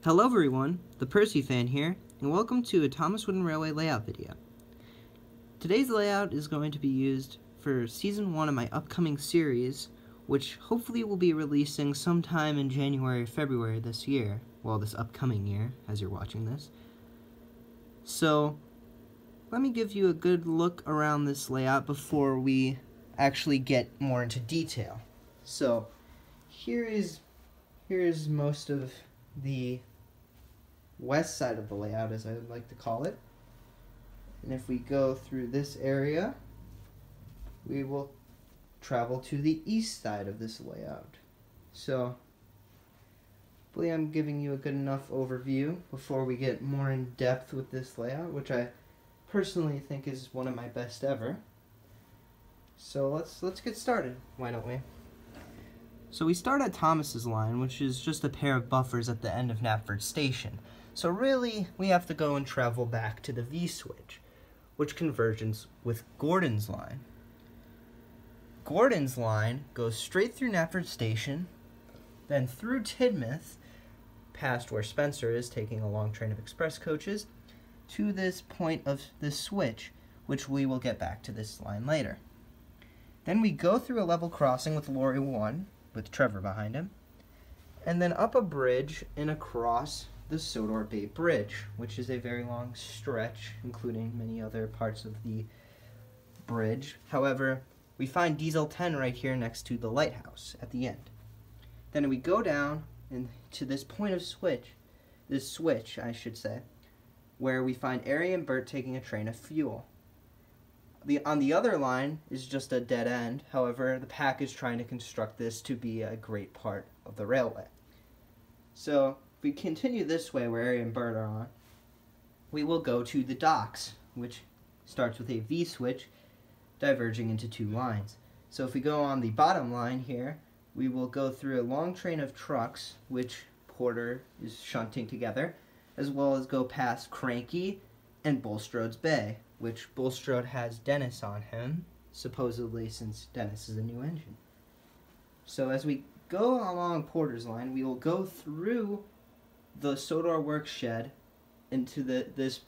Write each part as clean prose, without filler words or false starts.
Hello everyone, the Percy fan here, and welcome to a Thomas Wooden Railway layout video. Today's layout is going to be used for Season 1 of my upcoming series, which hopefully will be releasing sometime in January or February this year, well this upcoming year, as you're watching this. So, let me give you a good look around this layout before we actually get more into detail. So, here is most of the west side of the layout, as I would like to call it. And if we go through this area, we will travel to the east side of this layout. So, hopefully I'm giving you a good enough overview before we get more in depth with this layout, which I personally think is one of my best ever. So let's get started, why don't we? So we start at Thomas's line, which is just a pair of buffers at the end of Knapford Station. So really, we have to go and travel back to the V-switch, which converges with Gordon's line. Gordon's line goes straight through Knapford Station, then through Tidmouth, past where Spencer is taking a long train of express coaches, to this point of this switch, which we will get back to this line later. Then we go through a level crossing with Lorry 1, with Trevor behind him, and then up a bridge and across the Sodor Bay Bridge, which is a very long stretch, including many other parts of the bridge. However, we find Diesel 10 right here next to the lighthouse at the end. Then we go down to this point of this switch, I should say, where we find Ari and Bert taking a train of fuel. On the other line is just a dead end. However, the pack is trying to construct this to be a great part of the railway. So, if we continue this way where Ari and Bert are on, we will go to the docks, which starts with a V-switch diverging into two lines. So if we go on the bottom line here, we will go through a long train of trucks, which Porter is shunting together, as well as go past Cranky and Bulstrode's Bay, which Bulstrode has Dennis on him, supposedly since Dennis is a new engine. So as we go along Porter's line, we will go through the Sodor Works shed into this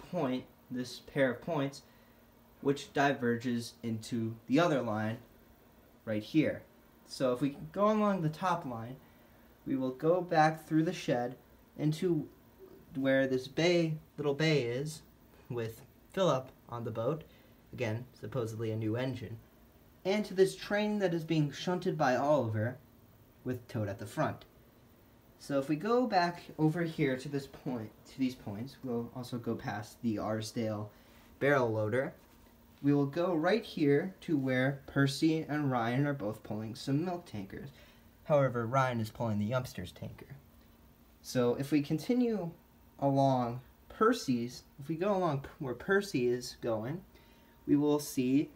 pair of points, which diverges into the other line right here. So if we go along the top line, we will go back through the shed into where this little bay is, with Philip on the boat, again, supposedly a new engine, and to this train that is being shunted by Oliver, with Toad at the front. So if we go back over here to these points, we'll also go past the Arsdale barrel loader. We will go right here to where Percy and Ryan are both pulling some milk tankers. However, Ryan is pulling the Youngsters tanker. So if we continue along if we go along where Percy is going, we will see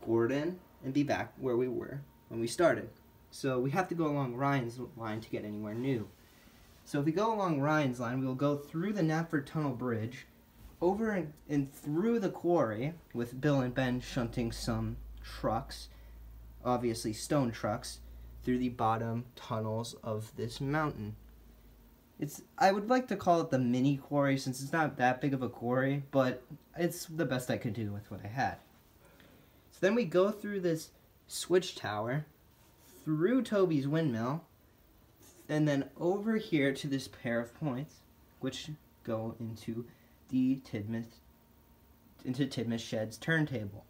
Gordon and be back where we were when we started. So we have to go along Ryan's line to get anywhere new. So if we go along Ryan's line, we will go through the Knapford Tunnel Bridge, over and through the quarry, with Bill and Ben shunting some trucks, obviously stone trucks, through the bottom tunnels of this mountain. I would like to call it the mini quarry since it's not that big of a quarry, but it's the best I could do with what I had. So then we go through this switch tower, through Toby's windmill, and then over here to this pair of points, which go into the Tidmouth Shed's turntable.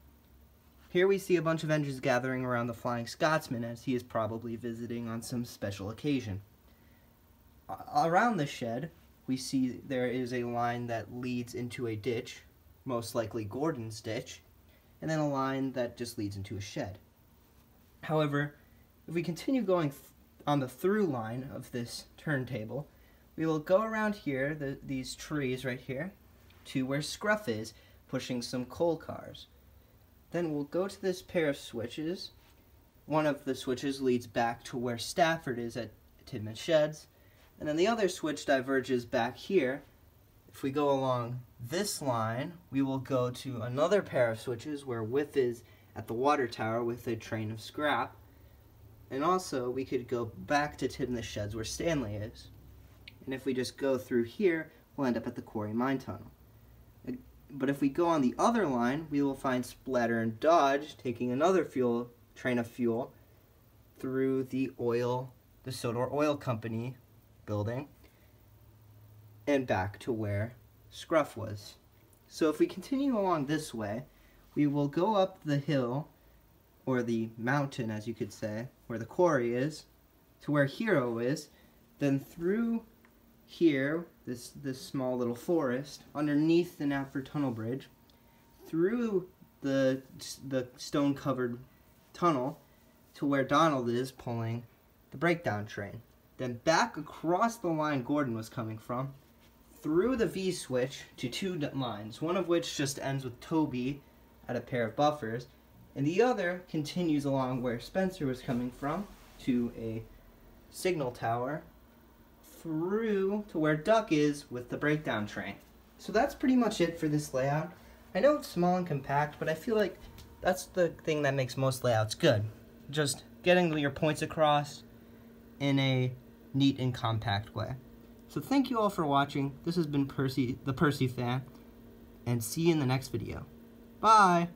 Here we see a bunch of engines gathering around the Flying Scotsman, as he is probably visiting on some special occasion. Around the shed, we see there is a line that leads into a ditch, most likely Gordon's ditch, and then a line that just leads into a shed. However, if we continue going on the through line of this turntable, we will go around here, these trees right here, to where Scruff is, pushing some coal cars. Then we'll go to this pair of switches. One of the switches leads back to where Stafford is at Tidmouth Sheds, and then the other switch diverges back here. If we go along this line, we will go to another pair of switches where Whiff is at the water tower with a train of scrap. And also, we could go back to Tidmouth Sheds where Stanley is. And if we just go through here, we'll end up at the quarry mine tunnel. But if we go on the other line, we will find Splatter and Dodge taking another train of fuel through the Sodor Oil Company building and back to where Scruff was. So if we continue along this way, we will go up the hill, or the mountain as you could say, where the quarry is, to where Hero is, then through here, this small little forest, underneath the Knapford Tunnel Bridge, through the stone-covered tunnel to where Donald is pulling the breakdown train. Then back across the line Gordon was coming from, through the V-switch to two lines, one of which just ends with Toby at a pair of buffers, and the other continues along where Spencer was coming from to a signal tower, through to where Duck is with the breakdown train. So that's pretty much it for this layout. I know it's small and compact, but I feel like that's the thing that makes most layouts good. Just getting your points across in a neat and compact way. So thank you all for watching. This has been Percy, the Percy fan, and see you in the next video. Bye!